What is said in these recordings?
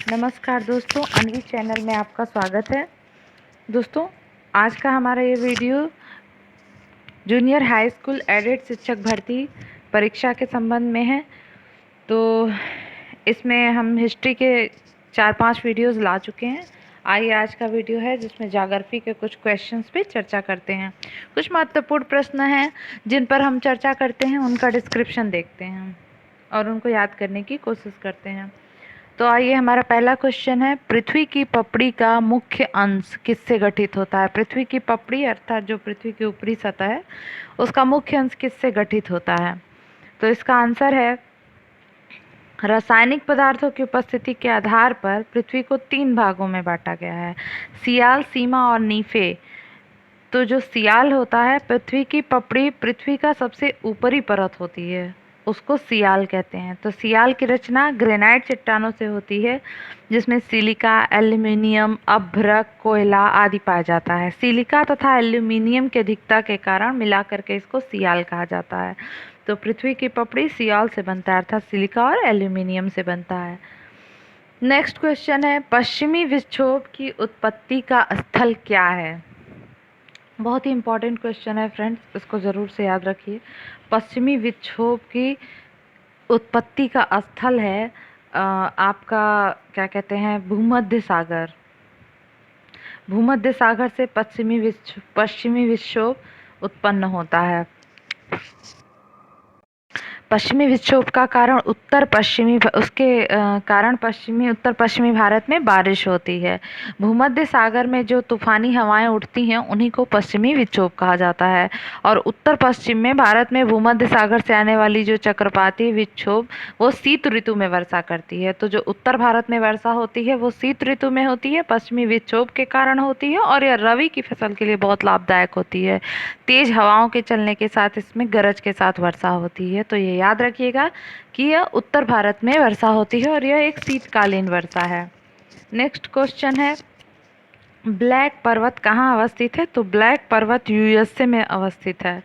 नमस्कार दोस्तों, अनवी चैनल में आपका स्वागत है। दोस्तों, आज का हमारा ये video junior high school aided शिक्षक भर्ती परीक्षा के संबंध में है। तो इसमें हम हिस्ट्री के 4-5 वीडियोस ला चुके हैं। आइए आज का वीडियो है जिसमें ज्योग्राफी के कुछ क्वेश्चंस पे चर्चा करते हैं। कुछ महत्वपूर्ण प्रश्न हैं जिन पर हम चर्चा करते हैं, उनका डिस्क्रिप्शन देखते हैं और उनको याद करने की कोशिश करते हैं। तो आइए, हमारा पहला क्वेश्चन है, पृथ्वी की पपड़ी का मुख्य अंश किससे गठित होता है? पृथ्वी की पपड़ी अर्थात जो पृथ्वी की ऊपरी सतह है, उसका मुख्य अंश किससे गठित होता है? तो इसका आंसर है, रासायनिक पदार्थों की उपस्थिति के आधार पर पृथ्वी को 3 भागों में बांटा गया है, सियाल, सीमा और नीफे। तो जो सियाल होता है, पृथ्वी की पपड़ी पृथ्वी का सबसे ऊपरी परत होती है, उसको सियाल कहते हैं। तो सियाल की रचना ग्रेनाइट चट्टानों से होती है, जिसमें सिलिका, एल्यूमिनियम, अभ्रक, कोयला आदि पाया जाता है। सिलिका तथा एल्यूमिनियम की अधिकता के कारण मिलाकर के इसको सियाल कहा जाता है। तो पृथ्वी की पपड़ी सियाल से बनता है, अर्थात सिलिका और एल्यूमिनियम से बनता है। नेक्स्ट क्वेश्चन है, पश्चिमी विक्षोभ की उत्पत्ति का स्थल क्या है? बहुत ही इंपॉर्टेंट क्वेश्चन है फ्रेंड्स, इसको ज़रूर से याद रखिए। पश्चिमी विक्षोभ की उत्पत्ति का स्थल है आपका क्या कहते हैं, भूमध्य सागर। भूमध्य सागर से पश्चिमी विक्षोभ उत्पन्न होता है। पश्चिमी विक्षोभ का कारण उत्तर पश्चिमी भारत में बारिश होती है। भूमध्य सागर में जो तूफानी हवाएं उठती हैं, उन्हीं को पश्चिमी विक्षोभ कहा जाता है। और उत्तर पश्चिम में भारत में भूमध्य सागर से आने वाली जो चक्रवाती विक्षोभ, वो शीत ऋतु में वर्षा करती है। तो जो उत्तर भारत में वर्षा होती है वो शीत ऋतु में होती है, पश्चिमी विक्षोभ के कारण होती है, और यह रबी की फसल के लिए बहुत लाभदायक होती है। तेज हवाओं के चलने के साथ इसमें गरज के साथ वर्षा होती है। तो ये याद रखिएगा कि यह उत्तर भारत में वर्षा होती है और यह एक शीतकालीन वर्षा है। नेक्स्ट क्वेश्चन है, ब्लैक पर्वत कहाँ अवस्थित है? तो ब्लैक पर्वत यूएसए में अवस्थित है।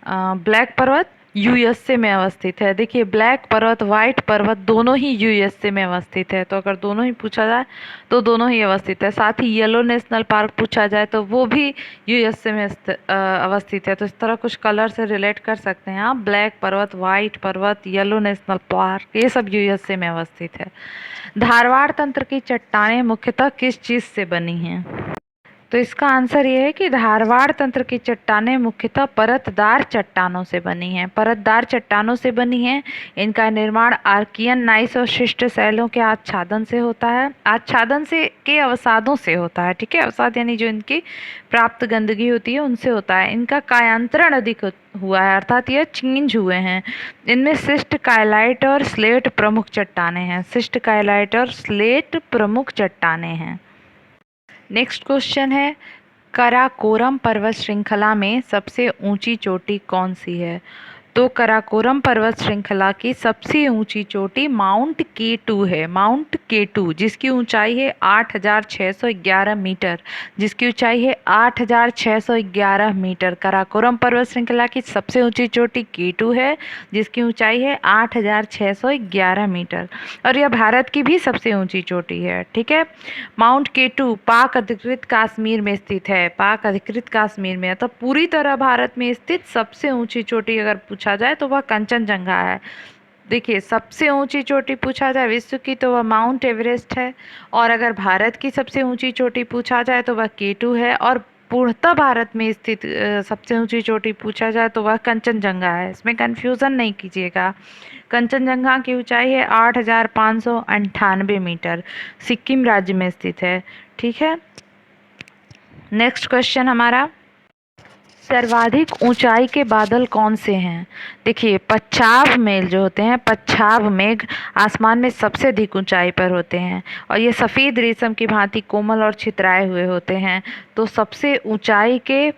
ब्लैक पर्वत यूएसए में अवस्थित है। देखिए, ब्लैक पर्वत, वाइट पर्वत दोनों ही यूएसए में अवस्थित है। तो अगर दोनों ही पूछा जाए तो दोनों ही अवस्थित है। साथ ही येलो नेशनल पार्क पूछा जाए तो वो भी यूएसए में अवस्थित है। तो इस तरह कुछ कलर से रिलेट कर सकते हैं आप। ब्लैक पर्वत, वाइट पर्वत, येलो नेशनल पार्क, ये सब यूएसए में अवस्थित है। धारवाड़ तंत्र की चट्टानें मुख्यतः किस चीज़ से बनी हैं? तो इसका आंसर ये है कि धारवाड़ तंत्र की चट्टानें मुख्यतः परतदार चट्टानों से बनी हैं। परतदार चट्टानों से बनी हैं। इनका निर्माण आर्कियन नाइस और शिष्ट शैलों के आच्छादन से होता है। आच्छादन से के अवसादों से होता है, ठीक है। अवसाद यानी जो इनकी प्राप्त गंदगी होती है, उनसे होता है। इनका कायांतरण अधिक हुआ है, अर्थात यह चेंज हुए हैं। इनमें सिस्ट, काइलाइट और स्लेट प्रमुख चट्टानें हैं। सिस्ट, काइलाइट और स्लेट प्रमुख चट्टानें हैं। नेक्स्ट क्वेश्चन है, कराकोरम पर्वत श्रृंखला में सबसे ऊंची चोटी कौन सी है? तो कराकोरम पर्वत श्रृंखला की सबसे ऊंची चोटी माउंट K2 है। माउंट K2 जिसकी ऊंचाई है 8,611 मीटर, जिसकी ऊंचाई है 8,611 मीटर। कराकोरम पर्वत श्रृंखला की सबसे ऊंची चोटी K2 है, जिसकी ऊंचाई है 8,611 मीटर, और यह भारत की भी सबसे ऊंची चोटी है, ठीक है। माउंट K2 पाक अधिकृत कश्मीर में स्थित है। पाक अधिकृत कश्मीर में, तो पूरी तरह भारत में स्थित सबसे ऊंची चोटी अगर पूछा जाए तो वह कंचनजंगा है। देखिए, सबसे ऊंची चोटी पूछा जाए विश्व की तो वह माउंट एवरेस्ट है, और अगर भारत की सबसे ऊंची चोटी पूछा जाए तो वह K2 है, और पूर्णतः भारत में स्थित सबसे ऊंची चोटी पूछा जाए तो वह कंचनजंगा है। इसमें कंफ्यूजन नहीं कीजिएगा। कंचनजंगा की ऊंचाई है 8,598 मीटर, सिक्किम राज्य में स्थित है, ठीक है। नेक्स्ट क्वेश्चन हमारा, सर्वाधिक ऊंचाई के बादल कौन से हैं? देखिए, पच्छाव मेघ जो होते हैं, पच्छाव मेघ आसमान में सबसे अधिक ऊंचाई पर होते हैं, और ये सफ़ेद रेशम की भांति कोमल और छितराए हुए होते हैं। तो सबसे ऊंचाई के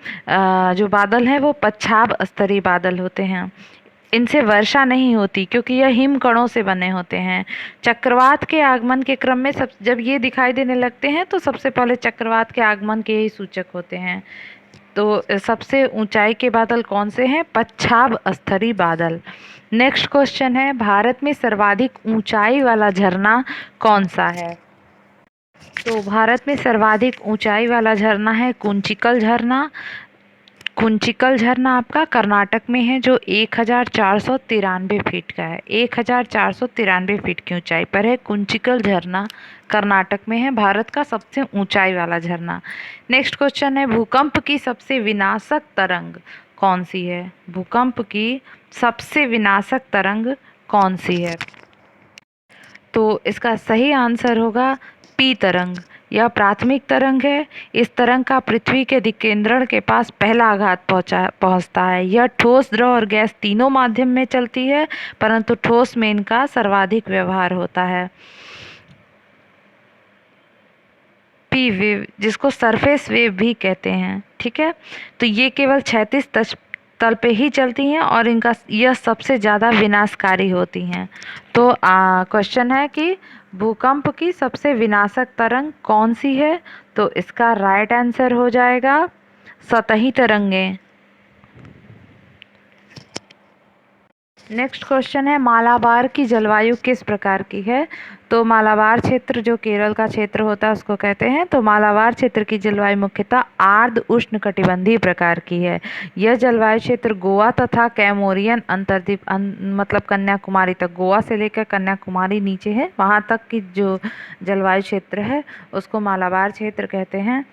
जो बादल हैं वो पच्छाव स्तरीय बादल होते हैं। इनसे वर्षा नहीं होती क्योंकि यह हिमकणों से बने होते हैं। चक्रवात के आगमन के क्रम में जब ये दिखाई देने लगते हैं तो सबसे पहले चक्रवात के आगमन के ही सूचक होते हैं। तो सबसे ऊंचाई के बादल कौन से हैं? पच्छाव स्तरीय बादल। नेक्स्ट क्वेश्चन है, भारत में सर्वाधिक ऊंचाई वाला झरना कौन सा है? तो भारत में सर्वाधिक ऊंचाई वाला झरना है कुंचिकल झरना। कुंचिकल झरना आपका कर्नाटक में है, जो 1493 फीट का है। 1493 फीट की ऊंचाई पर है कुंचिकल झरना, कर्नाटक में है, भारत का सबसे ऊंचाई वाला झरना। नेक्स्ट क्वेश्चन है, भूकंप की सबसे विनाशक तरंग कौन सी है? भूकंप की सबसे विनाशक तरंग कौन सी है? तो इसका सही आंसर होगा पी तरंग। यह प्राथमिक तरंग है। इस तरंग का पृथ्वी के विकेंद्रण के पास पहला आघात पहुंचता है। यह ठोस, द्रव और गैस तीनों माध्यम में चलती है, परंतु ठोस में इनका सर्वाधिक व्यवहार होता है। पी वेव, जिसको सरफेस वेव भी कहते हैं, ठीक है। तो ये केवल क्षैतिज तल पे ही चलती हैं और इनका यह सबसे ज़्यादा विनाशकारी होती हैं। तो क्वेश्चन है कि भूकंप की सबसे विनाशक तरंग कौन सी है? तो इसका राइट आंसर हो जाएगा सतही तरंगें। नेक्स्ट क्वेश्चन है, मालाबार की जलवायु किस प्रकार की है? तो मालाबार क्षेत्र जो केरल का क्षेत्र होता है उसको कहते हैं। तो मालाबार क्षेत्र की जलवायु मुख्यतः आर्द्र उष्णकटिबंधीय प्रकार की है। यह जलवायु क्षेत्र गोवा तथा कैमोरियन अंतर्द्वीप मतलब कन्याकुमारी तक, गोवा से लेकर कन्याकुमारी नीचे है वहाँ तक की जो जलवायु क्षेत्र है उसको मालाबार क्षेत्र कहते हैं,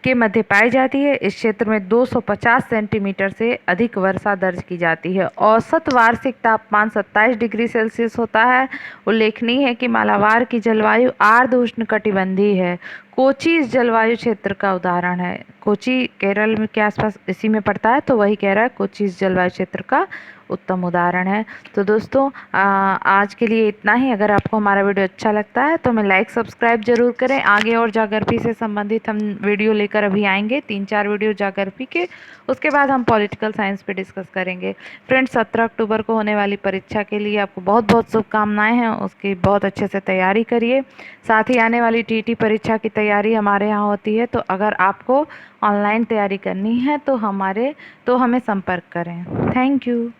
के मध्य पाई जाती है। इस क्षेत्र में 250 सेंटीमीटर से अधिक वर्षा दर्ज की जाती है। औसत वार्षिक तापमान 27 डिग्री सेल्सियस होता है। उल्लेखनीय है कि मालाबार की जलवायु आर्द्र उष्णकटिबंधीय है। कोची इस जलवायु क्षेत्र का उदाहरण है। कोची केरल में के आसपास इसी में पड़ता है, तो वही कह रहा है कोची इस जलवायु क्षेत्र का उत्तम उदाहरण है। तो दोस्तों आज के लिए इतना ही। अगर आपको हमारा वीडियो अच्छा लगता है तो हमें लाइक सब्सक्राइब जरूर करें। आगे और ज्योग्राफी से संबंधित हम वीडियो लेकर अभी आएंगे, 3-4 वीडियो ज्योग्राफी के। उसके बाद हम पॉलिटिकल साइंस पे डिस्कस करेंगे। फ्रेंड्स, 17 अक्टूबर को होने वाली परीक्षा के लिए आपको बहुत बहुत शुभकामनाएं हैं। उसकी बहुत अच्छे से तैयारी करिए। साथ ही आने वाली टीटी परीक्षा की तैयारी हमारे यहाँ होती है। तो अगर आपको ऑनलाइन तैयारी करनी है तो हमें संपर्क करें। Thank you.